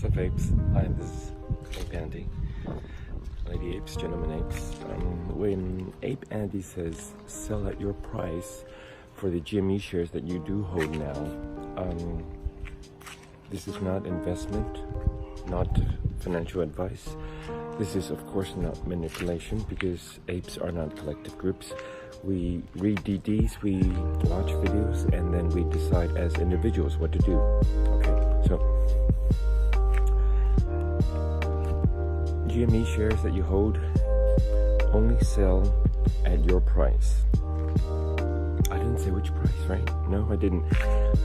What's up, apes? Hi, this is Ape Andy. Lady apes, gentlemen apes. When Ape Andy says sell at your price for the GME shares that you do hold now, this is not investment, not financial advice. This is, of course, not manipulation, because apes are not collective groups. We read DDs, we watch videos, and then we decide as individuals what to do. Okay, so GME shares that you hold only sell at your price. I didn't say which price, right? No, I didn't.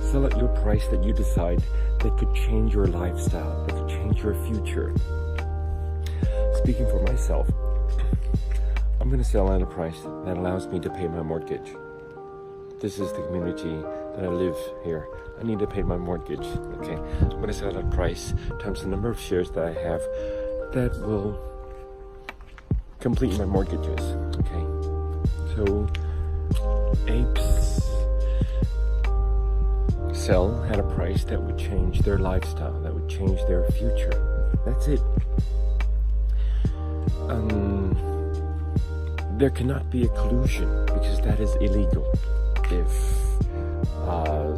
Sell at your price that you decide that could change your lifestyle, that could change your future. Speaking for myself, I'm going to sell at a price that allows me to pay my mortgage. This is the community that I live here. I need to pay my mortgage, okay? I'm going to sell at a price times the number of shares that I have that will complete my mortgages, okay? So, apes sell at a price that would change their lifestyle, that would change their future. That's it. There cannot be a collusion, because that is illegal. If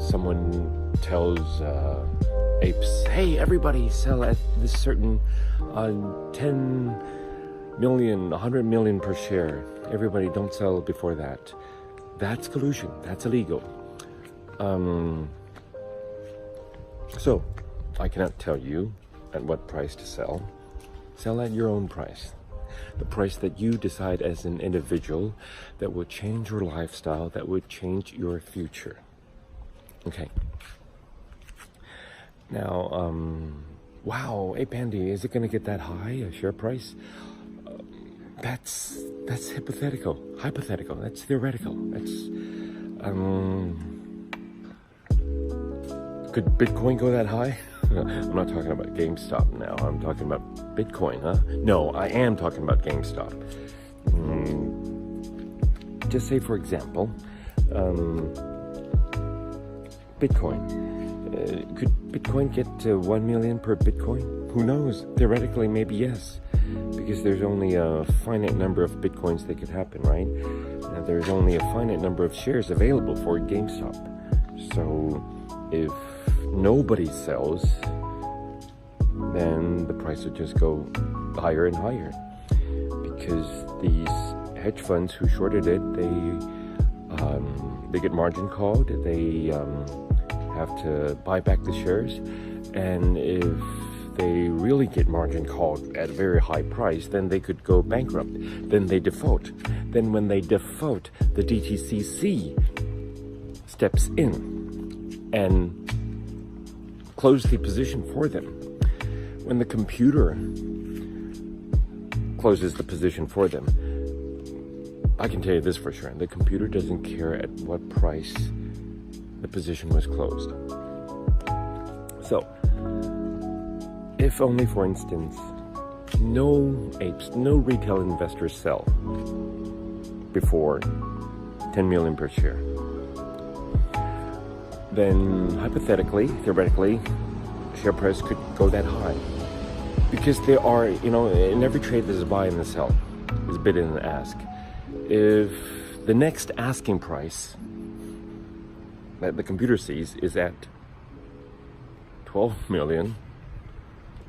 someone tells apes, hey, everybody sell at this certain 10 million, 100 million per share. Everybody don't sell before that. That's collusion. That's illegal. So, I cannot tell you at what price to sell. Sell at your own price. The price that you decide as an individual that will change your lifestyle, that would change your future. Okay. Now, wow, Ape Andy, is it going to get that high, a share price? That's hypothetical. Hypothetical. That's theoretical. That's, could Bitcoin go that high? I'm not talking about GameStop now. I'm talking about Bitcoin, huh? No, I am talking about GameStop. Just say, for example, Bitcoin. Could Bitcoin get to 1 million per Bitcoin? Who knows? Theoretically, maybe yes. Because there's only a finite number of Bitcoins that could happen, right? Now, there's only a finite number of shares available for GameStop. So, if nobody sells, then the price would just go higher and higher, because these hedge funds who shorted it, they get margin called, they have to buy back the shares, and if they really get margin called at a very high price, then they could go bankrupt, then they default. Then when they default, the DTCC steps in and close the position for them. When the computer closes the position for them, I can tell you this for sure, the computer doesn't care at what price the position was closed. So, if only, for instance, no apes, no retail investors sell before 10 million per share, then hypothetically, theoretically, share price could go that high. Because there are, in every trade there's a buy and a sell. There's a bid and an ask. If the next asking price that the computer sees is at 12 million,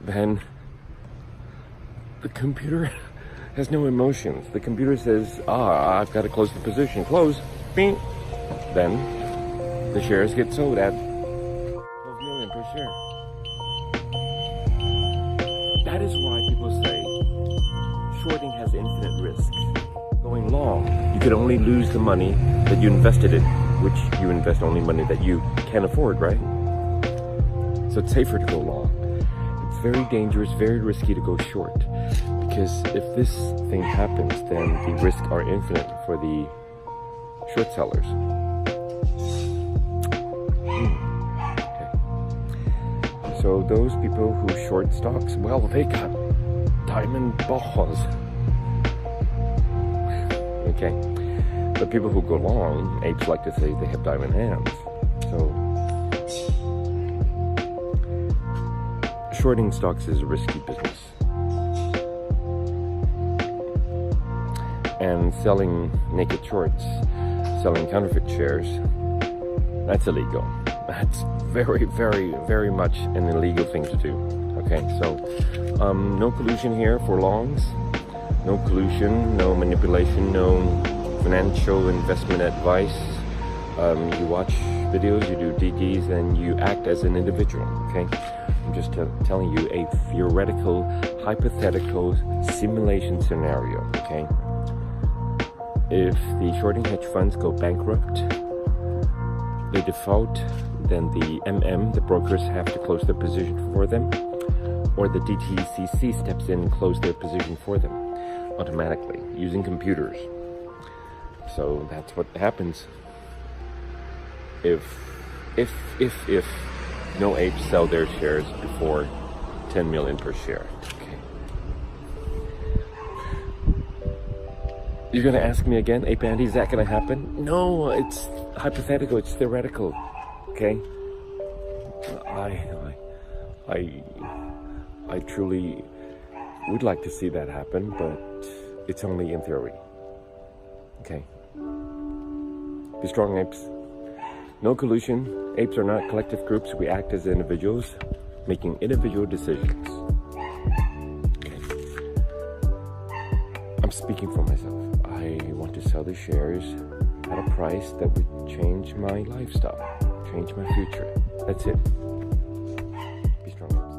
then the computer has no emotions. The computer says, I've got to close the position. Close. Bing. Then the shares get sold at 12 million per share. That is why people say shorting has infinite risk. Going long, you could only lose the money that you invested in, which you invest only money that you can afford, right? So it's safer to go long. It's very dangerous, very risky to go short, because if this thing happens, then the risks are infinite for the short sellers. So those people who short stocks, well, they got diamond balls. Okay? But people who go long, apes like to say they have diamond hands. So shorting stocks is a risky business. And selling naked shorts, selling counterfeit shares, that's illegal. That's very, very, very much an illegal thing to do. Okay, so no collusion here for longs, no collusion, no manipulation, no financial investment advice. You watch videos, you do DDs, and you act as an individual, okay? I'm just telling you a theoretical, hypothetical simulation scenario, okay? If the shorting hedge funds go bankrupt, they default, then the the brokers have to close their position for them, or the DTCC steps in and close their position for them automatically using computers. So that's what happens if no apes sell their shares before 10 million per share. Okay. You're gonna ask me again, Ape Andy, is that gonna happen? No, it's hypothetical, it's theoretical. Okay? I truly would like to see that happen, but it's only in theory. Okay? Be strong, apes. No collusion. Apes are not collective groups. We act as individuals, making individual decisions. Okay. I'm speaking for myself. I want to sell the shares at a price that would change my lifestyle, change my future. That's it. Be strong, apes.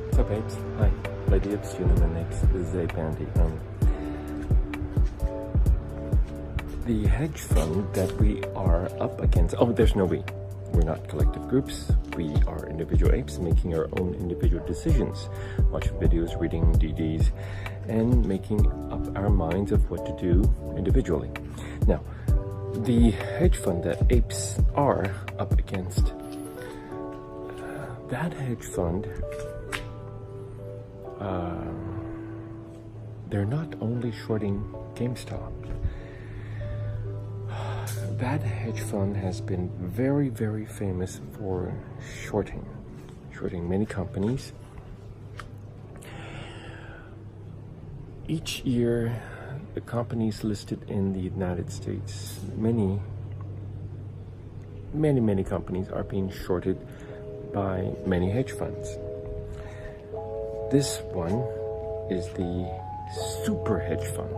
What's up, apes? Hi, Lady Apes, Human Apes. This is Ape Andy. The hedge fund that we are up against, there's no we. We're not collective groups. We are individual apes making our own individual decisions, watching videos, reading DDs, and making up our minds of what to do individually. Now, the hedge fund that apes are up against, that hedge fund, they're not only shorting GameStop. That hedge fund has been very, very famous for shorting many companies. Each year, the companies listed in the United States, many companies are being shorted by many hedge funds. This one is the super hedge fund.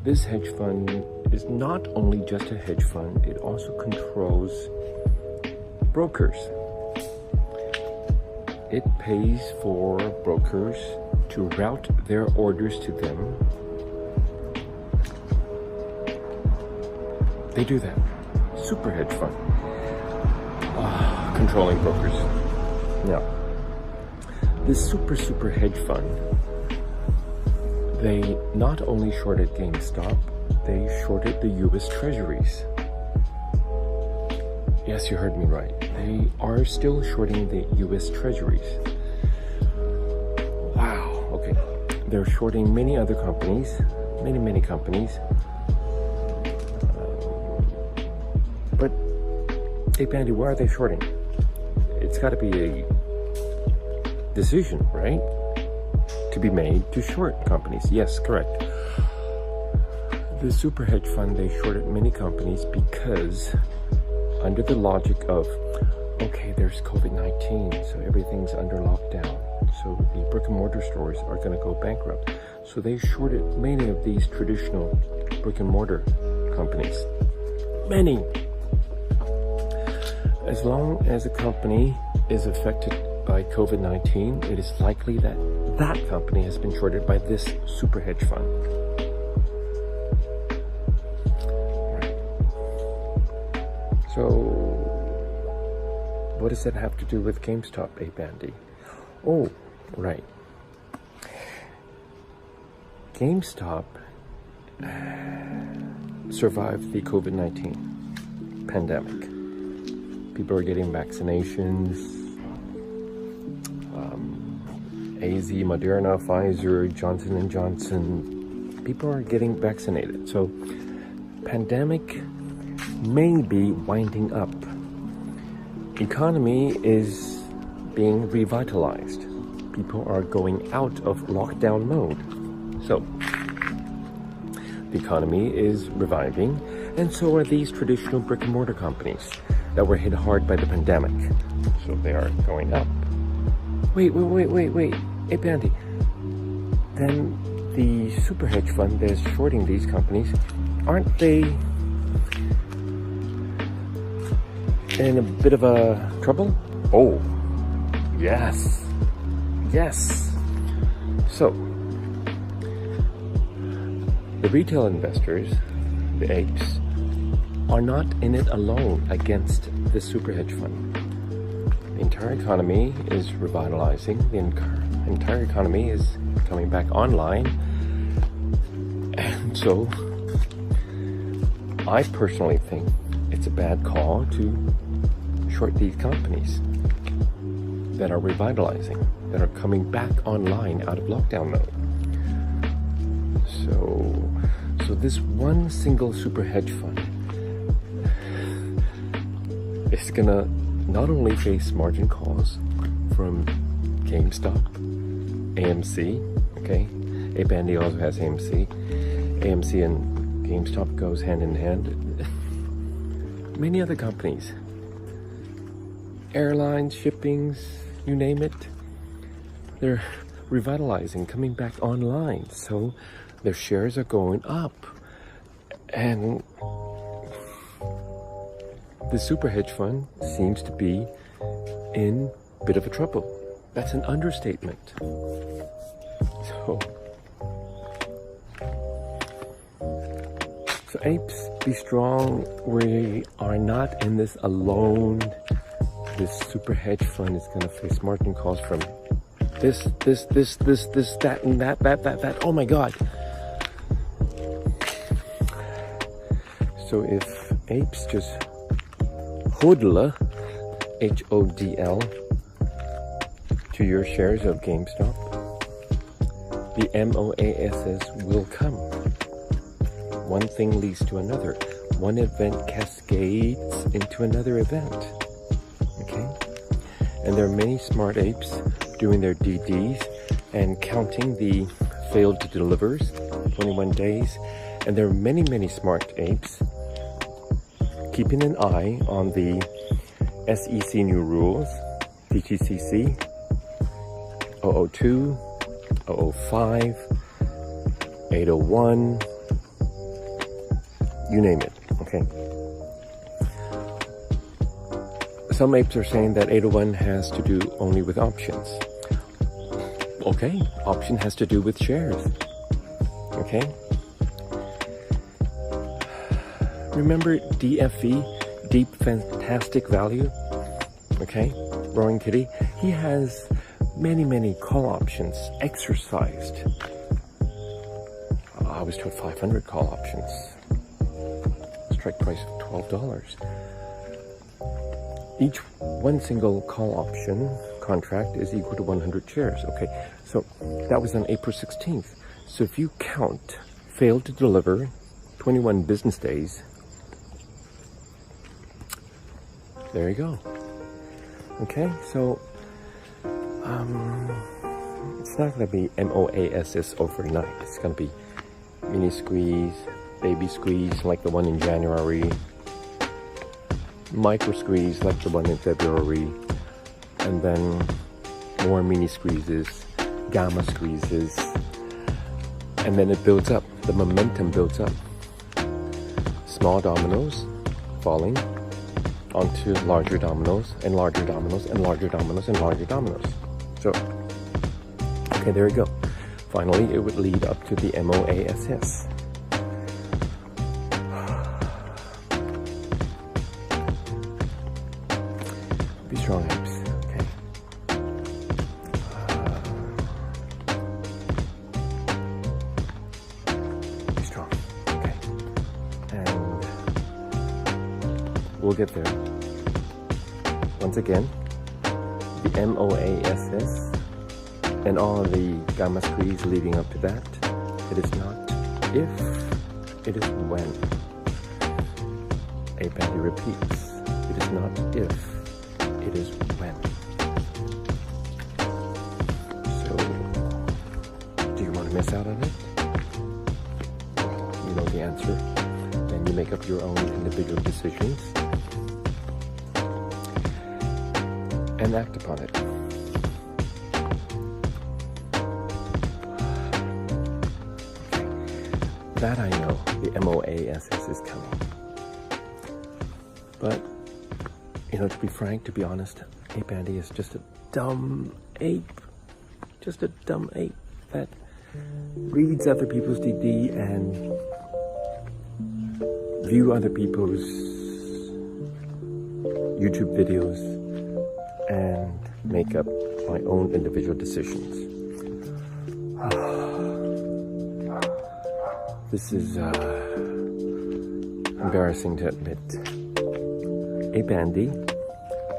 This hedge fund is not only just a hedge fund, it also controls brokers. It pays for brokers to route their orders to them. They do that. Super hedge fund. Controlling brokers. Now, this super hedge fund, they not only shorted GameStop, they shorted the US Treasuries. Yes, you heard me right. They are still shorting the US Treasuries. Wow, okay. They're shorting many other companies, many companies. But, hey Pandy, why are they shorting? It's got to be a decision, right? To be made to short companies. Yes, correct. The super hedge fund, they shorted many companies because under the logic of, okay, there's COVID-19, so everything's under lockdown. So the brick and mortar stores are going to go bankrupt. So they shorted many of these traditional brick and mortar companies. Many. As long as a company is affected by COVID-19, it is likely that that company has been shorted by this super hedge fund. Right. So, what does that have to do with GameStop, Ape Andy? Oh, right. GameStop survived the COVID-19 pandemic People are getting vaccinations. AZ, Moderna, Pfizer, Johnson & Johnson. People are getting vaccinated. So pandemic may be winding up. Economy is being revitalized. People are going out of lockdown mode. So the economy is reviving, and so are these traditional brick and mortar companies that were hit hard by the pandemic. So they are going up. Wait. Hey, Bandy. Then the super hedge fund that's shorting these companies, aren't they in a bit of a trouble? Oh, yes. So, the retail investors, the apes, are not in it alone against the super hedge fund. The entire economy is revitalizing. The entire economy is coming back online. And so, I personally think it's a bad call to short these companies that are revitalizing, that are coming back online out of lockdown mode. So this one single super hedge fund is gonna not only face margin calls from GameStop, AMC, okay? Ape Andy also has AMC. AMC and GameStop goes hand in hand. Many other companies, airlines, shippings, you name it, they're revitalizing, coming back online. So their shares are going up. And the super hedge fund seems to be in a bit of a trouble. That's an understatement. So apes, be strong. We are not in this alone. This super hedge fund is going to face margin calls from this, that, and that. Oh my God. So if apes just hodl, HODL, to your shares of GameStop, the MOASS will come. One thing leads to another. One event cascades into another event. Okay? And there are many smart apes doing their DDs and counting the failed to delivers, 21 days. And there are many smart apes keeping an eye on the SEC new rules, DTCC, 002, 005, 801, you name it, okay? Some apes are saying that 801 has to do only with options. Okay, option has to do with shares, okay? Remember DFV, Deep Fantastic Value, okay? Roaring Kitty, he has many call options exercised. I was told 500 call options. Strike price of $12. Each one single call option contract is equal to 100 shares. Okay, so that was on April 16th. So if you count failed to deliver 21 business days, there you go. Okay, so it's not going to be MOASS overnight. It's going to be mini squeeze, baby squeeze like the one in January, micro squeeze like the one in February, and then more mini squeezes, gamma squeezes, and then it builds up. The momentum builds up. Small dominoes falling onto larger dominoes and larger dominoes and larger dominoes and larger dominoes. So, okay, there we go. Finally, it would lead up to the MOASS. Be strong, apes. Okay. Be strong. Okay. And we'll get there. once again, the MOASS and all of the gamma squeeze leading up to that. It is not if, it is when. Ape Andy repeats, it is not if, it is when. So, do you want to miss out on it? You know the answer. Then you make up your own individual decisions and act upon it. Okay. That I know, the MOASS is coming. But, you know, to be frank, to be honest, Ape Andy is just a dumb ape. Just a dumb ape that reads other people's DD and view other people's YouTube videos and make up my own individual decisions. This is embarrassing to admit. Ape Andy,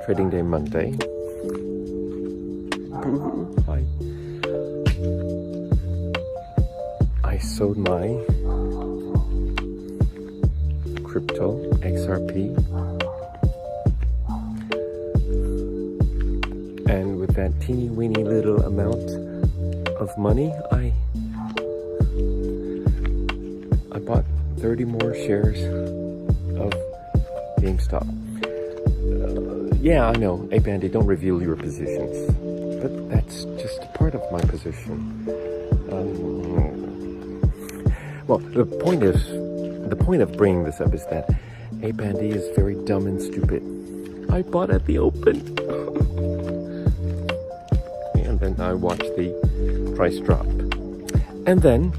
trading day Monday. Hi. I sold my crypto XRP, and with that teeny weeny little amount of money, I bought 30 more shares of GameStop. Yeah, I know, Ape Andy, don't reveal your positions, but that's just a part of my position. Well, the point of bringing this up is that Ape Andy is very dumb and stupid. I bought at the open, and then I watched the price drop, and then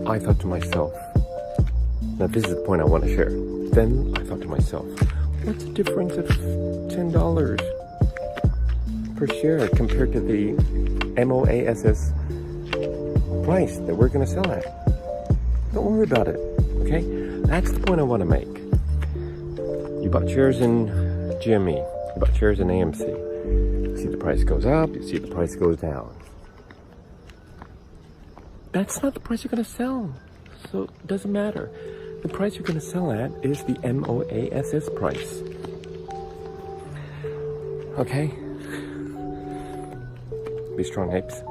I thought to myself, now this is the point I want to share. Then I thought to myself, what's the difference of $10 per share compared to the MOASS price that we're going to sell at? Don't worry about it, okay? That's the point I want to make. You bought shares in GME, you bought shares in AMC. You see the price goes up, you see the price goes down. That's not the price you're going to sell, so it doesn't matter. The price you're going to sell at is the MOASS price. Okay? Be strong, apes.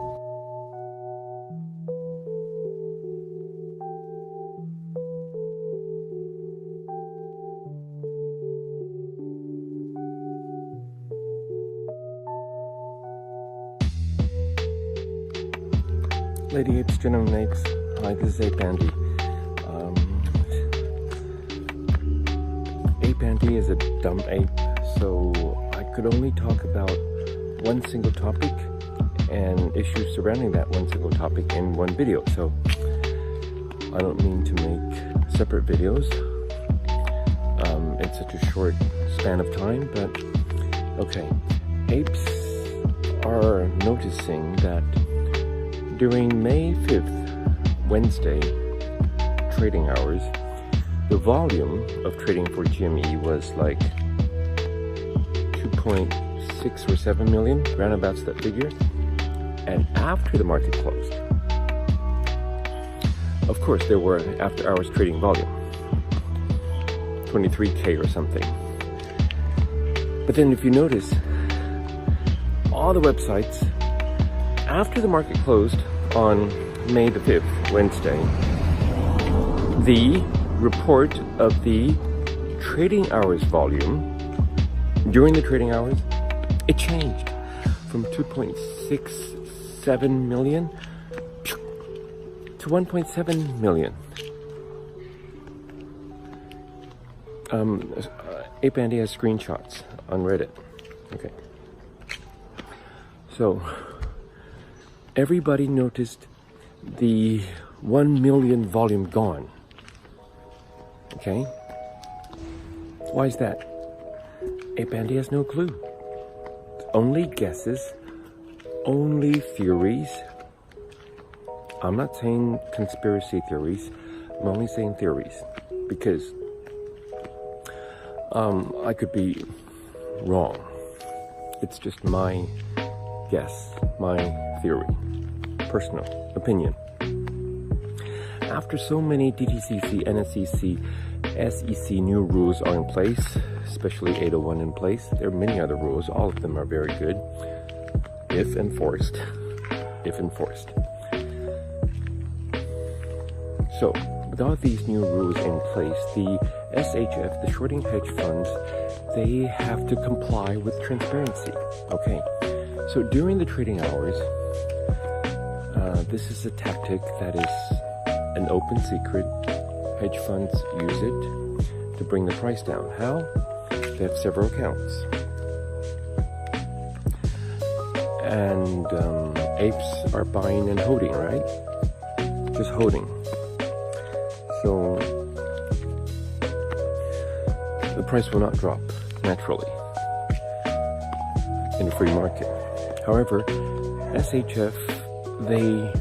Lady apes, gentlemen apes. Hi, this is Ape Andy. Ape Andy is a dumb ape, so I could only talk about one single topic and issues surrounding that one single topic in one video. So I don't mean to make separate videos in such a short span of time, but okay. Apes are noticing that during May 5th, Wednesday, trading hours, the volume of trading for GME was like 2.6 or 7 million, roundabouts that figure. And after the market closed, of course, there were after hours trading volume, 23K or something. But then if you notice, all the websites, after the market closed on May the 5th, Wednesday, the report of the trading hours volume during the trading hours, it changed from 2.67 million to 1.7 million. Ape Andy has screenshots on Reddit. Okay. So everybody noticed the 1 million volume gone. Okay? Why is that? Ape Andy has no clue. Only guesses, only theories. I'm not saying conspiracy theories, I'm only saying theories, because I could be wrong. It's just my guess, my theory, personal opinion. After so many DTCC, NSCC, SEC new rules are in place, especially 801 in place, there are many other rules. All of them are very good if enforced. So, with all these new rules in place, the SHF, the shorting hedge funds, they have to comply with transparency. Okay, so during the trading hours, this is a tactic that is an open secret. Hedge funds use it to bring the price down. How? They have several accounts. And apes are buying and holding, right? Just holding. So the price will not drop naturally in a free market. However, SHF, they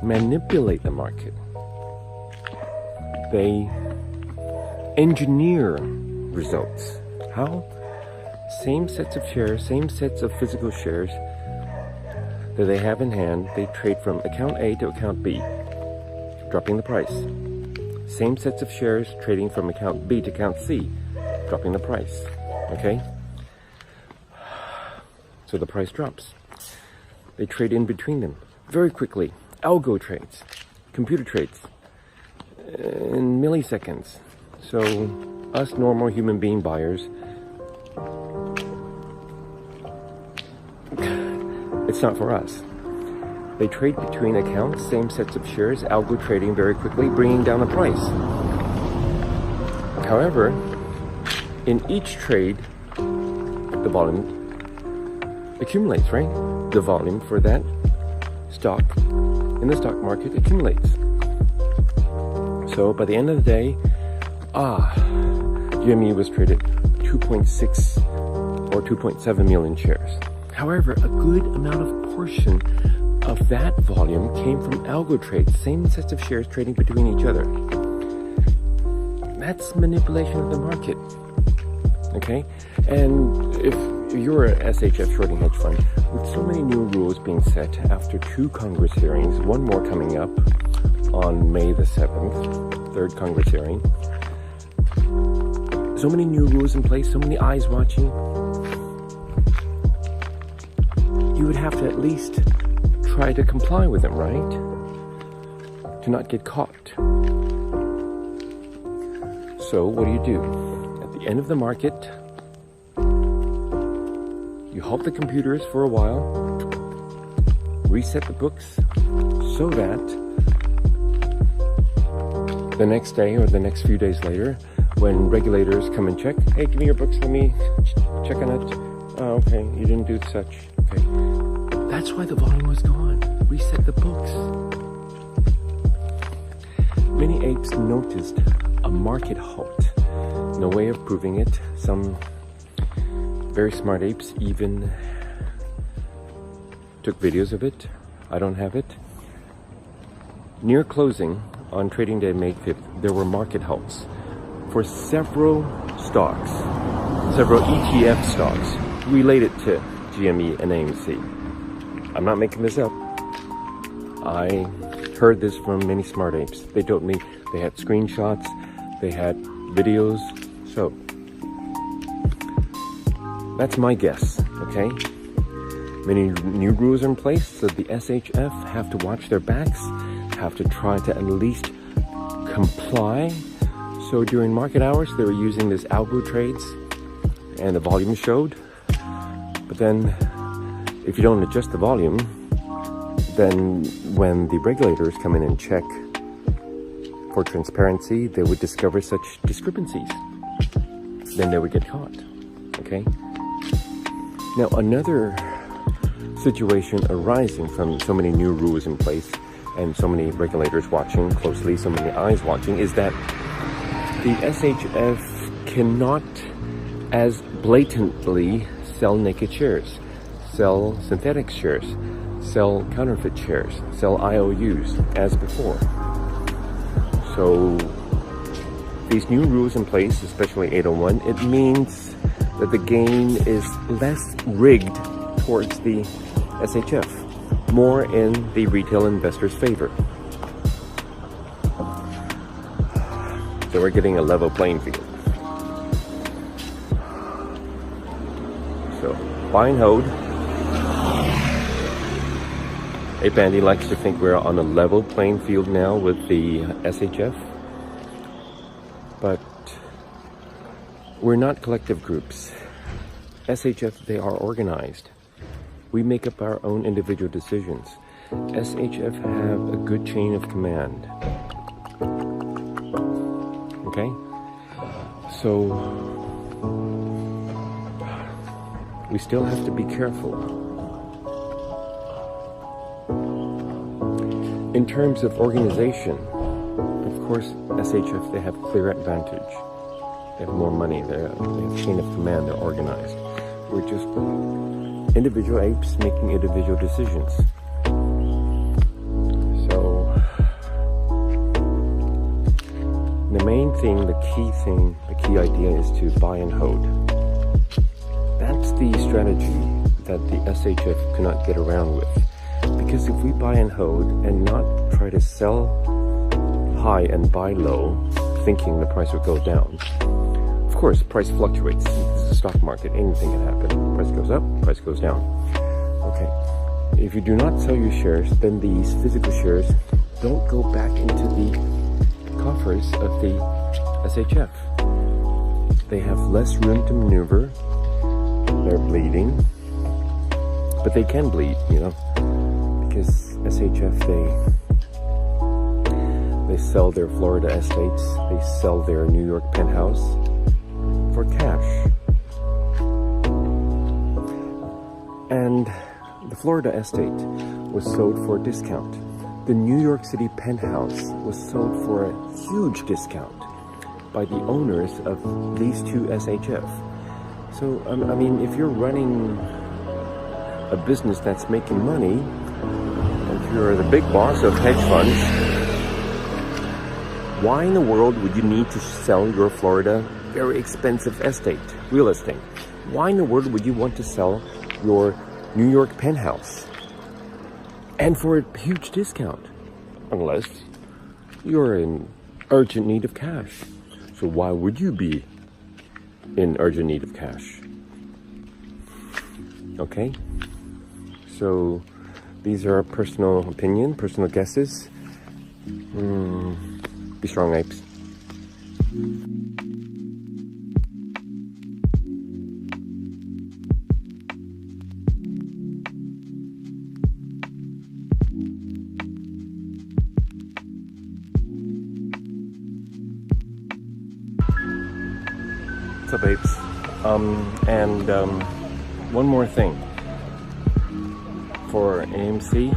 manipulate the market. They engineer results. How? Same sets of shares, same sets of physical shares that they have in hand, they trade from account A to account B, dropping the price. Same sets of shares trading from account B to account C, dropping the price. Okay? So the price drops. They trade in between them very quickly. Algo trades, computer trades, in milliseconds. So us normal human being buyers, it's not for us. They trade between accounts, same sets of shares, algo trading very quickly, bringing down the price. However, in each trade, the volume accumulates, right? The volume for that stock in the stock market accumulates. So by the end of the day, GME was traded 2.6 or 2.7 million shares. However, a good amount of portion of that volume came from algo trades, same sets of shares trading between each other. That's manipulation of the market. Okay? And if you're a SHF shorting hedge fund, with so many new rules being set after 2 Congress hearings, one more coming up on May the 7th, 3rd Congress hearing, so many new rules in place, so many eyes watching, you would have to at least try to comply with them, right? To not get caught. So what do? At the end of the market, you halt the computers for a while, reset the books, so that the next day or the next few days later, when regulators come and check, hey, give me your books, let me check on it. Oh, okay, you didn't do such. Okay. That's why the volume was gone. Reset the books. Many apes noticed a market halt. No way of proving it. Some very smart apes even took videos of it. I don't have it. Near closing on trading day May 5th, there were market halts for several stocks, several ETF stocks related to GME and AMC. I'm not making this up. I heard this from many smart apes. They told me they had screenshots, they had videos, so that's my guess, okay? Many new rules are in place, so the SHF have to watch their backs, have to try to at least comply. So during market hours, they were using this algo trades, and the volume showed. But then, if you don't adjust the volume, then when the regulators come in and check for transparency, they would discover such discrepancies. Then they would get caught, okay? Now, another situation arising from so many new rules in place and so many regulators watching closely, so many eyes watching, is that the SHF cannot as blatantly sell naked shares, sell synthetic shares, sell counterfeit shares, sell IOUs as before. So these new rules in place, especially 801, it means that the game is less rigged towards the SHF, more in the retail investor's favor. So we're getting a level playing field. So buy and hold. Ape Andy likes to think we're on a level playing field now with the SHF, but we're not collective groups. SHF, they are organized. We make up our own individual decisions. SHF have a good chain of command. Okay? So we still have to be careful. In terms of organization, of course, SHF, they have clear advantage. They have more money, they have chain of command, they're organized. We're just individual apes making individual decisions. So, the main thing, the key idea is to buy and hold. That's the strategy that the SHF cannot get around with. Because if we buy and hold and not try to sell high and buy low, thinking the price would go down, of course, price fluctuates. This is a stock market, anything can happen. Price goes up, price goes down. Okay, if you do not sell your shares, then these physical shares don't go back into the coffers of the SHF. They have less room to maneuver. They're bleeding, but they can bleed, you know, because SHF, they sell their Florida estates, they sell their New York penthouse for cash. And the Florida estate was sold for a discount. The New York City penthouse was sold for a huge discount by the owners of these two SHF. So, I mean, if you're running a business that's making money, if you're the big boss of hedge funds, why in the world would you need to sell your Florida very expensive estate, real estate? Why in the world would you want to sell your New York penthouse? And for a huge discount, unless you're in urgent need of cash. So why would you be in urgent need of cash? Okay? So these are personal opinion, personal guesses. Be strong, apes. What's up, apes? One more thing. For AMC,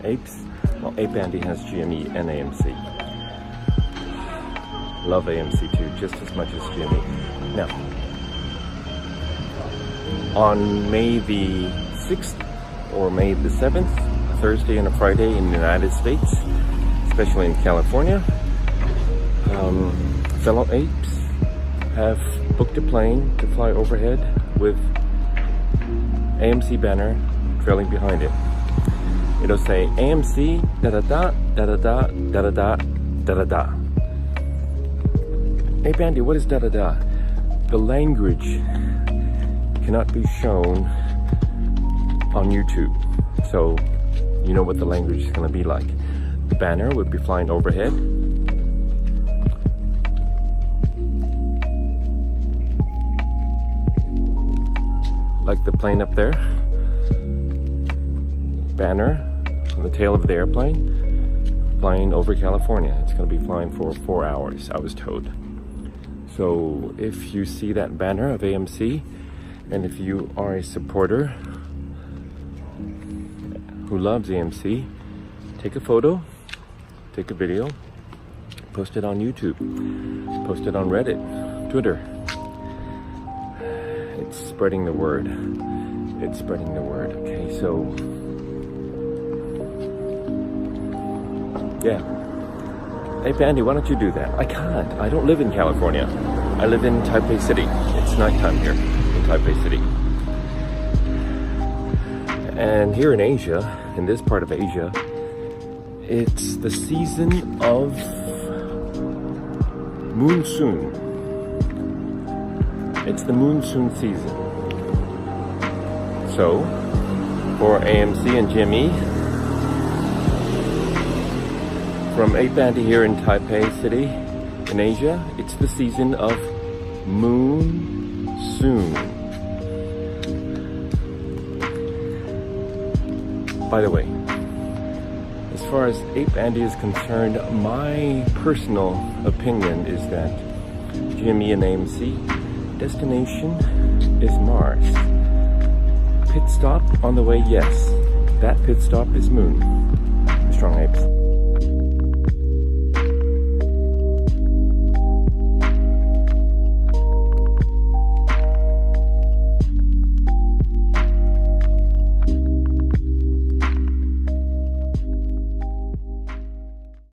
apes, well, Ape Andy has GME and AMC. Love AMC too, just as much as GME. Now, on May the 6th or May the 7th, a Thursday and a Friday in the United States, especially in California, fellow apes have booked a plane to fly overhead with AMC banner trailing behind it. It'll say AMC da-da-da, da-da-da, da-da-da, da-da-da. Hey Bandy, what is da-da-da? The language cannot be shown on YouTube, so you know what the language is going to be like. The banner would be flying overhead. Like the plane up there. Banner on the tail of the airplane flying over California. It's going to be flying for 4 hours, I was told. So if you see that banner of AMC, and if you are a supporter who loves AMC, take a photo, take a video, post it on YouTube, post it on Reddit, Twitter. It's spreading the word. It's spreading the word. Okay, so yeah, Hey Bandy, why don't you do that? I can't. I don't live in California. I live in Taipei City. It's nighttime here in Taipei City. And here in Asia, in this part of Asia, it's the season of monsoon. It's the monsoon season. So, for AMC and GME, from 8 Bandy here in Taipei City, in Asia, it's the season of monsoon. By the way, as far as 8 Bandy is concerned, my personal opinion is that GME and AMC destination is Mars. Pit stop on the way, yes. That pit stop is Moon. Strong apes.